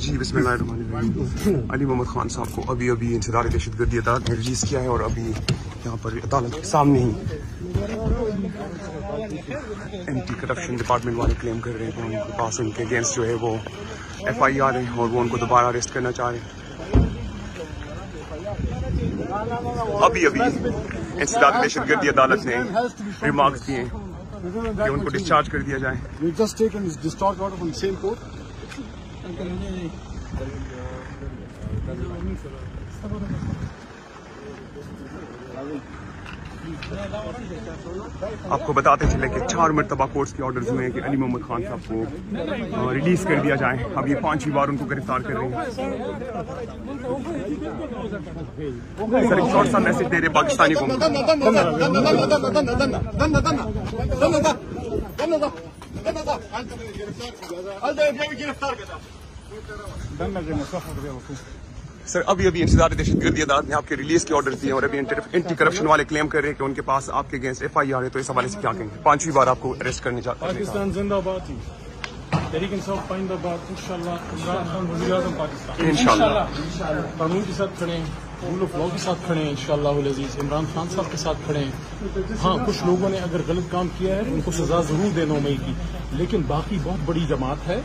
جی بسم اللہ الرحمن الرحیم. علی محمد خان صاحب کو ابھی انسداد دہشت گردی عدالت نے ریلیز کیا ہے اور ابھی یہاں پر عدالت کے سامنے ہی اینٹی کرپشن ڈپارٹمنٹ والے کلیم کر رہے ہیں کہ ان کے پاس ان کے اگینسٹ جو ہے وہ FIR ہے اور وہ ان کو دوبارہ اریسٹ کرنا چاہ رہے ہیں. ابھی انسداد دہشت گردی عدالت نے ریمارکس دیے کہ ان کو ڈسچارج کر دیا جائے. آپ کو بتاتے چلے کہ 4 مرتبہ کورٹس کے آرڈرز ہوئے ہیں کہ علی محمد خان صاحب کو ریلیز کر دیا جائے. اب یہ 5ویں بار ان کو گرفتار کر رہے ہیں. سر ایک شارٹ سا میسج دے رہے پاکستانی کو. سر ابھی انسداد دہشت گردی عدالت نے آپ کے ریلیز کے آرڈر دیے اور ابھی اینٹی کرپشن والے کلیم کر رہے ہیں کہ ان کے پاس آپ کے اگینسٹ FIR ہے. تو اس حوالے سے کیا کہیں گے؟ 5ویں بار آپ کو اریسٹ کرنے چاہتے ہیں. پاکستان زندہ باد. تحریک انصاف پائندہ باد. انشاءاللہ عمران خان وزیر اعظم پاکستان. انشاءاللہ قانون کے ساتھ کھڑے ہیں, رول آف لا کے ساتھ کھڑے ہیں. انشاءاللہ العزیز عمران خان صاحب کے ساتھ کھڑے ہیں. ہاں کچھ لوگوں نے اگر غلط کام کیا ہے ان کو سزا ضرور دے 9 مئی کی, لیکن باقی بہت بڑی جماعت ہے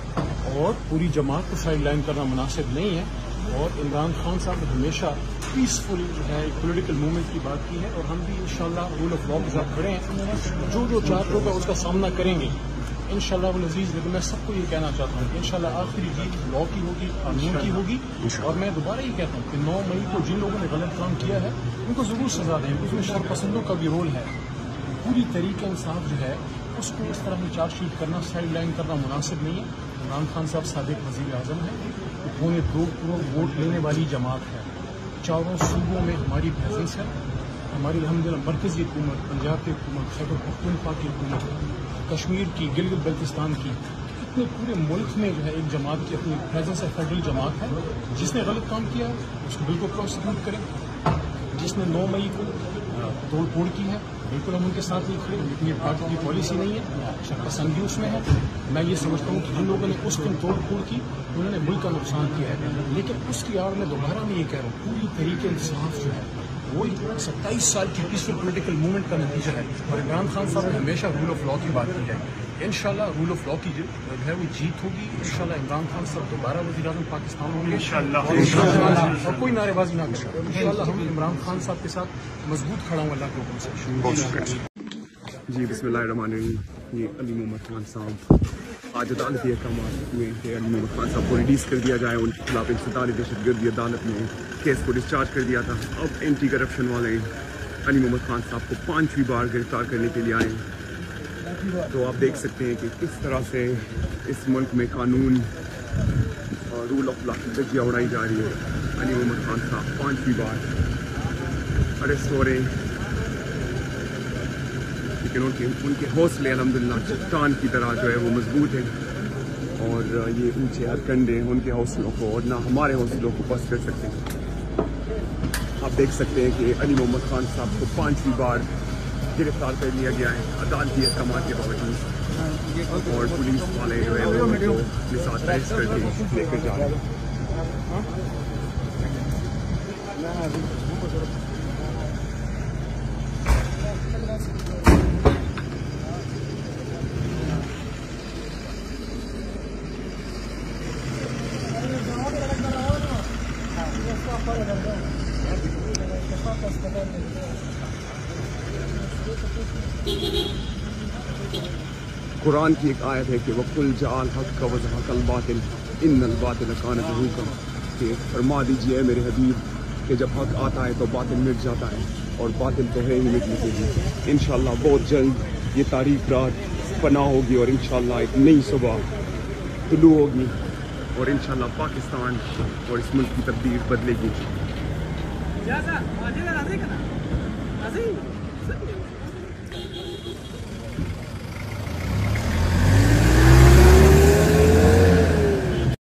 اور پوری جماعت کو سائڈ لائن کرنا مناسب نہیں ہے. اور عمران خان صاحب نے ہمیشہ پیسفل جو ہے پولیٹیکل موومنٹ کی بات کی ہے اور ہم بھی انشاءاللہ رول آف لا کے ساتھ کھڑے ہیں. جو چارج ہوگا اس کا سامنا کریں گے انشاءاللہ العزیز. لیکن میں سب کو یہ کہنا چاہتا ہوں کہ انشاءاللہ آخری جیت لا کی ہوگی, قانون کی ہوگی. اور میں دوبارہ یہ کہتا ہوں کہ 9 مئی کو جن لوگوں نے غلط کام کیا ہے ان کو ضرور سزا دیں. اس میں شر پسندوں کا بھی رول ہے. پوری تحریک انصاف جو ہے اس کو اس طرح کی چارج شیٹ کرنا, سائڈ لائن کرنا مناسب نہیں ہے. عمران خان صاحب سابق وزیر اعظم ہیں. انہوں نے 2 کروڑ ووٹ لینے والی جماعت ہے. 4 صوبوں میں ہماری پریزنس ہے. ہماری الحمدللہ مرکزی حکومت, پنجاب کی حکومت, خیبر پختونخوا کی حکومت, کشمیر کی, گلگت بلتستان کی, اتنے پورے ملک میں جو ہے ایک جماعت کی اپنی پریزنس ہے. فیڈرل جماعت ہے. جس نے غلط کام کیا اس کو بالکل پروسیکیوٹ کریں. جس نے 9 مئی کو توڑ پھوڑ کی ہے بالکل ہم ان کے ساتھ نہیں کھڑے. لیکن یہ پارٹی کی پالیسی نہیں ہے, شرپسندی اس میں ہے. میں یہ سمجھتا ہوں کہ جن لوگوں نے اس دن توڑ پھوڑ کی انہوں نے ملک کا نقصان کیا ہے. لیکن اس کی آڑ میں دوبارہ میں یہ کہہ رہا ہوں پوری تحریک انصاف جو ہے وہ 27 سال کی پیسفل پولیٹیکل موومنٹ کا نتیجہ ہے. اور عمران خان صاحب نے ہمیشہ رول آف لا کی بات کی ہے. انشاءاللہ رول آف لا کی جو ہے وہ جیت ہوگی. انشاءاللہ عمران خان صاحب دوبارہ وزیر اعظم پاکستان ہوں گے اور کوئی نعرے بازی نہ کرے. انشاءاللہ ہم عمران خان صاحب کے ساتھ مضبوط کھڑا ہوں اللہ کے حکم سے. جی بسم اللہ الرحمن الرحیم. یہ علی محمد خان صاحب آج عدالتی احکامات ہوئے کہ علی محمد خان صاحب کو ریلیز کر دیا جائے. ان کے خلاف انسداد دہشت گردی عدالت نے کیس کو ڈسچارج کر دیا تھا. اب اینٹی کرپشن والے علی محمد خان صاحب کو 5ویں بار گرفتار کرنے کے لیے آئے. تو آپ دیکھ سکتے ہیں کہ کس طرح سے اس ملک میں قانون اور رول آف لا کی دھجیاں اڑائی جا رہی ہے. علی محمد خان صاحب 5ویں بار اریسٹ ہو رہے ہیں. لیکن ان کے حوصلے الحمدللہ چٹان کی طرح جو ہے وہ مضبوط ہیں. اور یہ اونچے ہر کنڈے ان کے حوصلوں کو اور نہ ہمارے حوصلوں کو پست کر سکتے ہیں. آپ دیکھ سکتے ہیں کہ علی محمد خان صاحب کو 5ویں بار گرفتار کر لیا گیا ہے عدالتی احکامات کے باوجود. اور پولیس والے جو ہے وہ ان کو اپنے ساتھ اریسٹ کر کے لے کر جا رہے ہیں. قرآن کی ایک آیت ہے کہ وَقُلْ جَعَ الْحَقَّ وَزَهَقَ الْبَاطِلَ إِنَّ الْبَاطِلَ كَانَ زَهُوقًا. کہ فرما دیجئے اے میرے حبیب کہ جب حق آتا ہے تو باطل مٹ جاتا ہے اور باطل تو ہے ہی مٹنے کے لیے. انشاءاللہ بہت جلد یہ تاریک رات پناہ ہوگی اور انشاءاللہ ایک نئی صبح طلوع ہوگی اور انشاءاللہ پاکستان اور اس ملک کی تقدیر بدلے گی.